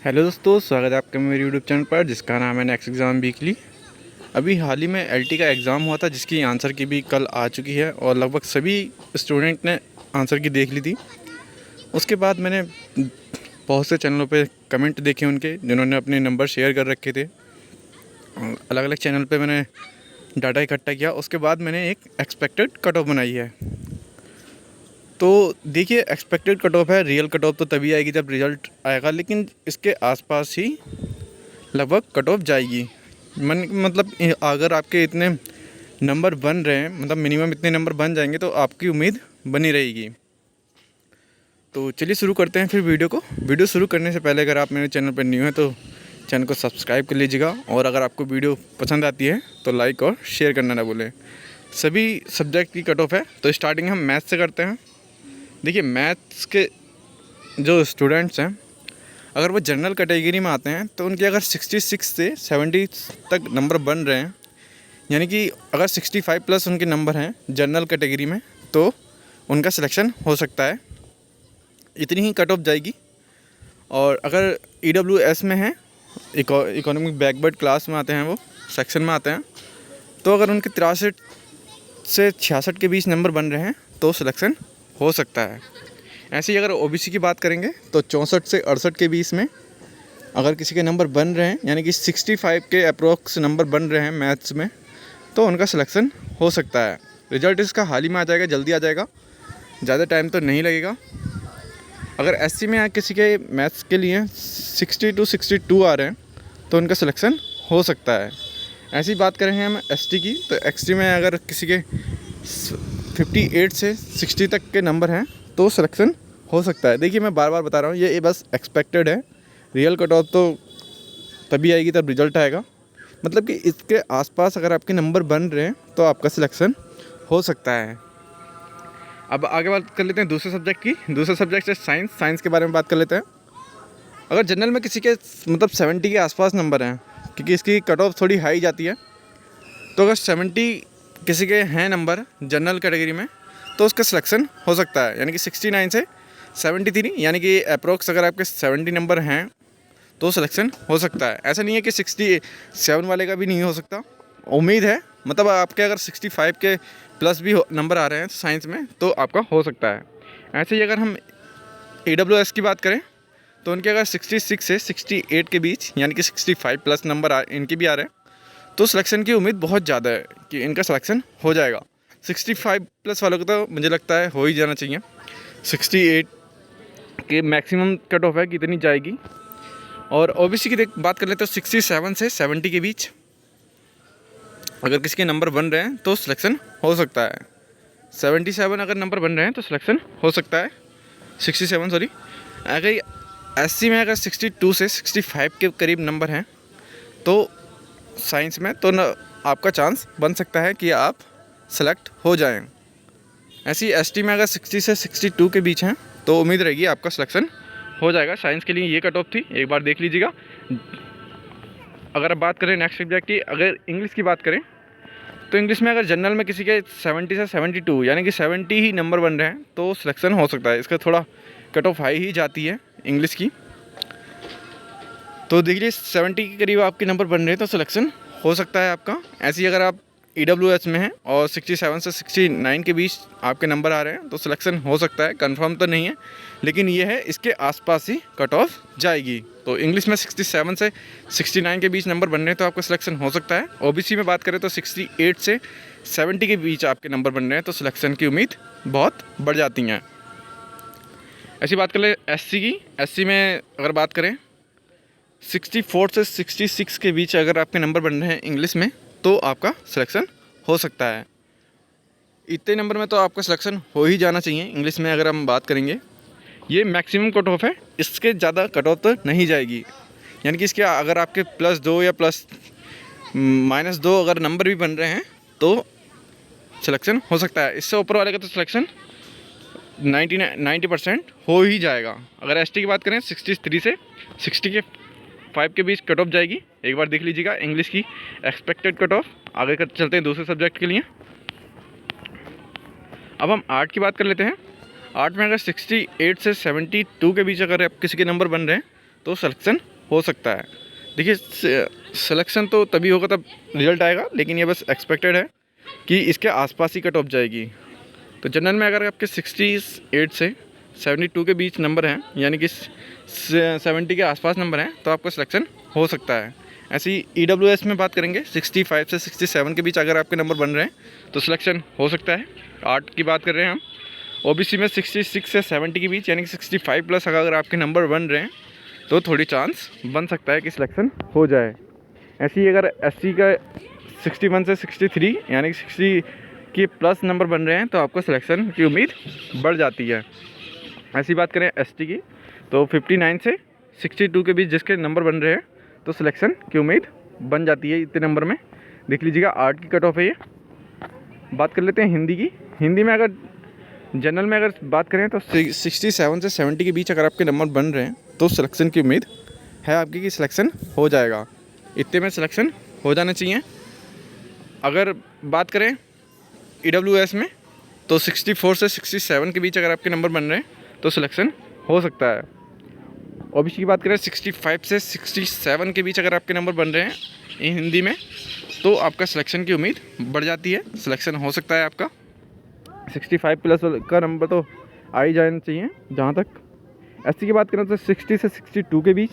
Hello दोस्तों, स्वागत है आपका मेरे यूट्यूब चैनल पर जिसका नाम है नेक्स्ट एग्ज़ाम वीकली। अभी हाल ही में एलटी का एग्ज़ाम हुआ था जिसकी आंसर की भी कल आ चुकी है और लगभग सभी स्टूडेंट ने आंसर की देख ली थी। उसके बाद मैंने बहुत से चैनलों पे कमेंट देखे उनके, जिन्होंने अपने नंबर शेयर कर रखे थे। अलग अलग चैनल पे मैंने डाटा इकट्ठा किया। उसके बाद मैंने एक एक्सपेक्टेड कट ऑफ बनाई है। तो देखिए, एक्सपेक्टेड कट ऑफ है, रियल कट ऑफ तो तभी आएगी जब रिज़ल्ट आएगा, लेकिन इसके आसपास ही लगभग कट ऑफ जाएगी। मतलब अगर आपके इतने नंबर बन रहे हैं, मतलब मिनिमम इतने नंबर बन जाएंगे तो आपकी उम्मीद बनी रहेगी। तो चलिए शुरू करते हैं फिर वीडियो को। वीडियो शुरू करने से पहले अगर आप मेरे चैनल पर न्यू हैं तो चैनल को सब्सक्राइब कर लीजिएगा, और अगर आपको वीडियो पसंद आती है तो लाइक और शेयर करना ना भूलें। सभी सब्जेक्ट की कट ऑफ है, तो स्टार्टिंग हम मैथ्स से करते हैं। देखिए, मैथ्स के जो स्टूडेंट्स हैं, अगर वो जनरल कैटेगरी में आते हैं तो उनके अगर 66 से 70 तक नंबर बन रहे हैं, यानी कि अगर 65 प्लस उनके नंबर हैं जनरल कैटेगरी में, तो उनका सिलेक्शन हो सकता है। इतनी ही कट ऑफ जाएगी। और अगर EWS में हैं, इकोनॉमिक बैकवर्ड क्लास में आते हैं, वो सेक्शन में आते हैं, तो अगर उनके 63 से 66 के बीच नंबर बन रहे हैं तो सिलेक्शन हो सकता है। ऐसे ही अगर OBC की बात करेंगे तो 64 से 68 के बीच में अगर किसी के नंबर बन रहे हैं, यानी कि 65 के अप्रोक्स नंबर बन रहे हैं मैथ्स में, तो उनका सिलेक्शन हो सकता है। रिजल्ट इसका हाल ही में आ जाएगा, जल्दी आ जाएगा, ज़्यादा टाइम तो नहीं लगेगा। अगर SC में किसी के मैथ्स के लिए 60 to 62 आ रहे हैं तो उनका सिलेक्शन हो सकता है। ऐसी बात करें हम ST की, तो XT में अगर किसी के 58 से 60 तक के नंबर हैं तो सिलेक्शन हो सकता है। देखिए, मैं बार बार बता रहा हूँ, ये बस एक्सपेक्टेड है। रियल कट ऑफ तो तभी आएगी तब रिज़ल्ट आएगा। मतलब कि इसके आसपास अगर आपके नंबर बन रहे हैं तो आपका सिलेक्शन हो सकता है। अब आगे बात कर लेते हैं दूसरे सब्जेक्ट की। दूसरे सब्जेक्ट है साइंस के बारे में बात कर लेते हैं। अगर जनरल में किसी के मतलब 70 के आसपास नंबर हैं, क्योंकि इसकी कट ऑफ थोड़ी हाई जाती है, तो अगर 70 किसी के हैं नंबर जनरल कैटेगरी में तो उसका सिलेक्शन हो सकता है। यानी कि 69 से 73, यानी कि अप्रोक्स अगर आपके 70 नंबर हैं तो सिलेक्शन हो सकता है। ऐसा नहीं है कि 67 वाले का भी नहीं हो सकता, उम्मीद है। मतलब आपके अगर 65 के प्लस भी नंबर आ रहे हैं साइंस में तो आपका हो सकता है। ऐसे ही अगर हम EWS की बात करें तो उनके अगर 66 से 68 के बीच, यानी कि 65 प्लस नंबर इनके भी आ रहे हैं, तो सिलेक्शन की उम्मीद बहुत ज़्यादा है कि इनका सिलेक्शन हो जाएगा। 65 प्लस वालों को तो मुझे लगता है हो ही जाना चाहिए। 68 के मैक्सिमम कट ऑफ है कि इतनी जाएगी। और OBC की बात कर लेते हैं तो 67 से 70 के बीच अगर किसी के नंबर बन रहे हैं तो सिलेक्शन हो सकता है। 77 अगर नंबर बन रहे हैं तो सिलेक्शन हो सकता है। 67 सॉरी। अगर SC में अगर 62 से 65 के करीब नंबर हैं तो साइंस में, तो आपका चांस बन सकता है कि आप सेलेक्ट हो जाएं। ऐसे ही ST में अगर 60 से 62 के बीच हैं तो उम्मीद रहेगी आपका सिलेक्शन हो जाएगा। साइंस के लिए ये कट ऑफ थी, एक बार देख लीजिएगा। अगर आप बात करें नेक्स्ट सब्जेक्ट की, अगर इंग्लिश की बात करें तो इंग्लिश में अगर जनरल में किसी के 70 से 72, यानी कि 70 ही नंबर बन रहे हैं तो सिलेक्शन हो सकता है। इसका थोड़ा कट ऑफ हाई ही जाती है इंग्लिश की। तो देखिए, 70 के करीब आपके नंबर बन रहे हैं तो सिलेक्शन हो सकता है आपका। ऐसे ही अगर आप EWS में हैं और 67 से 69 के बीच आपके नंबर आ रहे हैं तो सिलेक्शन हो सकता है। कंफर्म तो नहीं है, लेकिन ये है, इसके आसपास ही कट ऑफ जाएगी। तो इंग्लिश में 67 से 69 के बीच नंबर बन रहे हैं तो आपका सिलेक्शन हो सकता है। OBC में बात करें तो 68 से 70 के बीच आपके नंबर बन रहे हैं तो सिलेक्शन की उम्मीद बहुत बढ़ जाती हैं। ऐसी बात कर ले SC की। SC में अगर बात करें 64 से 66 के बीच अगर आपके नंबर बन रहे हैं इंग्लिश में तो आपका सिलेक्शन हो सकता है। इतने नंबर में तो आपका सिलेक्शन हो ही जाना चाहिए इंग्लिश में। अगर हम बात करेंगे, ये मैक्सिमम कट ऑफ है, इसके ज़्यादा कट ऑफ तो नहीं जाएगी। यानी कि इसके अगर आपके +2 या -2 अगर नंबर भी बन रहे हैं तो सिलेक्शन हो सकता है। इससे ऊपर वाले का तो सिलेक्शन 90% हो ही जाएगा। अगर ST की बात करें 63 से 65 के बीच कट ऑफ जाएगी। एक बार देख लीजिएगा इंग्लिश की एक्सपेक्टेड कट ऑफ। आगे चलते हैं दूसरे सब्जेक्ट के लिए। अब हम आर्ट की बात कर लेते हैं। आर्ट में अगर 68 से 72 के बीच अगर आप किसी के नंबर बन रहे हैं तो सिलेक्शन हो सकता है। देखिए सिलेक्शन तो तभी होगा तब रिजल्ट आएगा, लेकिन ये बस एक्सपेक्टेड है कि इसके आसपास ही कट ऑफ जाएगी। तो जनरल में अगर आपके 68 से 72 के बीच नंबर हैं, यानी कि 70 के आसपास नंबर हैं, तो आपका सिलेक्शन हो सकता है। ऐसे ही EWS में बात करेंगे 65 से 67 के बीच अगर आपके नंबर बन रहे हैं तो सिलेक्शन हो सकता है। आर्ट की बात कर रहे हैं हम। OBC में 66 से 70 के बीच यानी कि 65 प्लस अगर आपके नंबर बन रहे हैं तो थोड़ी चांस बन सकता है कि सिलेक्शन हो जाए। ऐसे ही अगर SC का 61 से 63 यानी कि 60 के प्लस नंबर बन रहे हैं तो आपको सिलेक्शन की उम्मीद बढ़ जाती है। ऐसी बात करें ST की तो 59 से 62 के बीच जिसके नंबर बन रहे हैं तो सिलेक्शन की उम्मीद बन जाती है इतने नंबर में। देख लीजिएगा आर्ट की कट ऑफ है ये। बात कर लेते हैं हिंदी की। हिंदी में अगर जनरल में अगर बात करें तो 67 से 70 के बीच अगर आपके नंबर बन रहे हैं तो सिलेक्शन की उम्मीद है आपकी कि सिलेक्शन हो जाएगा। इतने में सिलेक्शन हो जाना चाहिए। अगर बात करें EWS में तो 64 से 67 के बीच अगर आपके नंबर बन रहे हैं तो सिलेक्शन हो सकता है। OBC की बात करें 65 से 67 के बीच अगर आपके नंबर बन रहे हैं हिंदी में तो आपका सिलेक्शन की उम्मीद बढ़ जाती है। सिलेक्शन हो सकता है आपका। 65 प्लस का नंबर तो आ ही जाना चाहिए। जहाँ तक SC की बात करें तो 60 से 62 के बीच,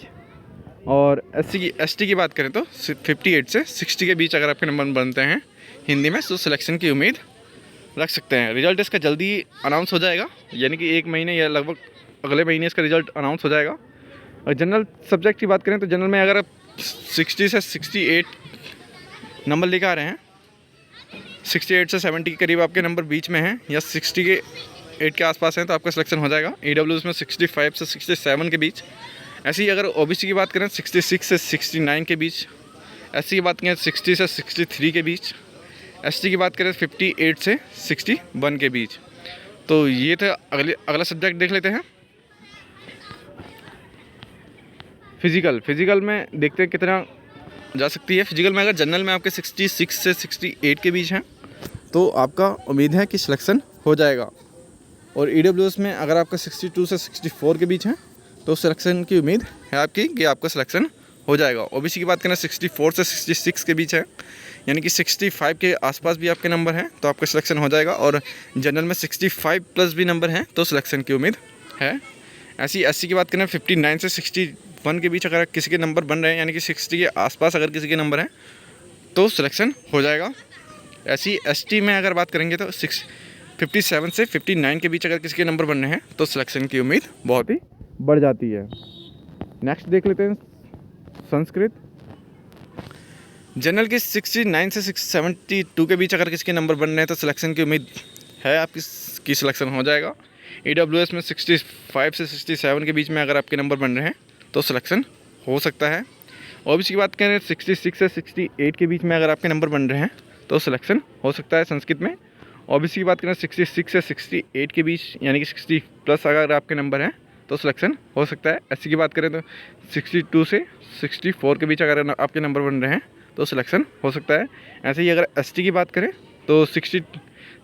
और ST की बात करें तो 58 से 60 के बीच अगर आपके नंबर बनते हैं हिंदी में तो सिलेक्शन की उम्मीद रख सकते हैं। रिज़ल्ट इसका जल्दी अनाउंस हो जाएगा, यानी कि 1 महीने या लगभग अगले महीने इसका रिज़ल्ट अनाउंस हो जाएगा। और जनरल सब्जेक्ट की बात करें तो जनरल में अगर आप 60 से 68 नंबर लेकर आ रहे हैं, 68 से 70 के करीब आपके नंबर बीच में हैं या 68 के आसपास हैं तो आपका सिलेक्शन हो जाएगा। EWS में 65 से 67 के बीच। ऐसे ही अगर OBC की बात करें 66 से 69 के बीच, SC की बात करें 60 से 63 के बीच, ST की बात करें 58 से 61 के बीच। तो ये था। अगला सब्जेक्ट देख लेते हैं फिज़िकल में देखते हैं कितना जा सकती है। फिजिकल में अगर जनरल में आपके 66 से 68 के बीच हैं तो आपका उम्मीद है कि सिलेक्शन हो जाएगा। और EWS में अगर आपका 62 से 64 के बीच हैं तो सिलेक्शन की उम्मीद है आपकी कि आपका सिलेक्शन हो जाएगा। OBC की बात करें 64 से 66 के बीच है, यानी कि 65 के आसपास भी आपके नंबर हैं तो आपका सिलेक्शन हो जाएगा। और जनरल में 65 प्लस भी नंबर हैं तो सिलेक्शन की उम्मीद है। ऐसी SC की बात करें 59 से 61 के बीच अगर किसी के नंबर बन रहे हैं, यानी कि 60 के आसपास अगर किसी के नंबर हैं तो सिलेक्शन हो जाएगा। ऐसी ST में अगर बात करेंगे तो 57 से 59 के बीच अगर किसी के नंबर बन रहे हैं तो सिलेक्शन की उम्मीद बहुत ही बढ़ जाती है। नेक्स्ट देख लेते हैं संस्कृत। जनरल की 69 से 72 के बीच अगर किसी के नंबर बन रहे हैं तो सिलेक्शन की उम्मीद है आपकी सिलेक्शन हो जाएगा। EWS में 65 से 67 के बीच में अगर आपके नंबर बन रहे हैं तो सिलेक्शन हो सकता है। OBC की बात करें 66 से 68 के बीच में अगर आपके नंबर बन रहे हैं तो सिलेक्शन हो सकता है संस्कृत में। OBC की बात करें 66 से 68 के बीच यानी कि 60 प्लस अगर आपके नंबर हैं तो सिलेक्शन हो सकता है। SC की बात करें तो 62 से 64 के बीच अगर आपके नंबर बन रहे हैं तो सिलेक्शन हो सकता है। ऐसे ही अगर ST की बात करें तो 60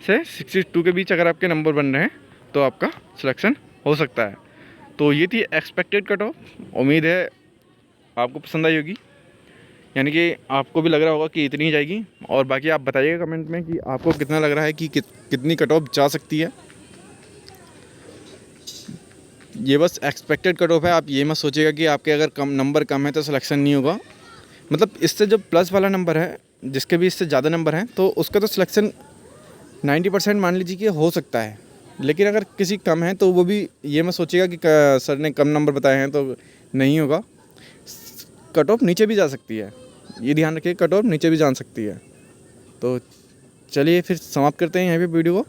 से 62 के बीच अगर आपके नंबर बन रहे हैं तो आपका सिलेक्शन हो सकता है। तो ये थी एक्सपेक्टेड कट ऑफ। उम्मीद है आपको पसंद आई होगी, यानी कि आपको भी लग रहा होगा कि इतनी ही जाएगी। और बाकी आप बताइएगा कमेंट में कि आपको कितना लग रहा है कि कितनी कट ऑफ जा सकती है। ये बस एक्सपेक्टेड कट ऑफ है। आप ये मत सोचिएगा कि आपके अगर नंबर कम है तो सिलेक्शन नहीं होगा। मतलब इससे जो प्लस वाला नंबर है, जिसके भी इससे ज़्यादा नंबर हैं तो उसका तो सिलेक्शन 90% मान लीजिए कि हो सकता है। लेकिन अगर किसी कम है तो वो भी ये मत सोचिएगा कि सर ने कम नंबर बताए हैं तो नहीं होगा। कट ऑफ नीचे भी जा सकती है, ये ध्यान रखिए, कट ऑफ नीचे भी जा सकती है। तो चलिए फिर समाप्त करते हैं यहाँ पे वीडियो को।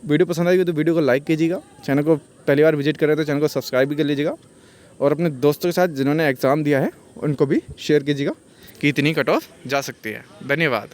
वीडियो पसंद आएगी तो वीडियो को लाइक कीजिएगा। चैनल को पहली बार विजिट कर रहे हैं तो चैनल को सब्सक्राइब भी कर लीजिएगा। और अपने दोस्तों के साथ जिन्होंने एग्ज़ाम दिया है उनको भी शेयर कीजिएगा कि इतनी कट ऑफ जा सकती है। धन्यवाद।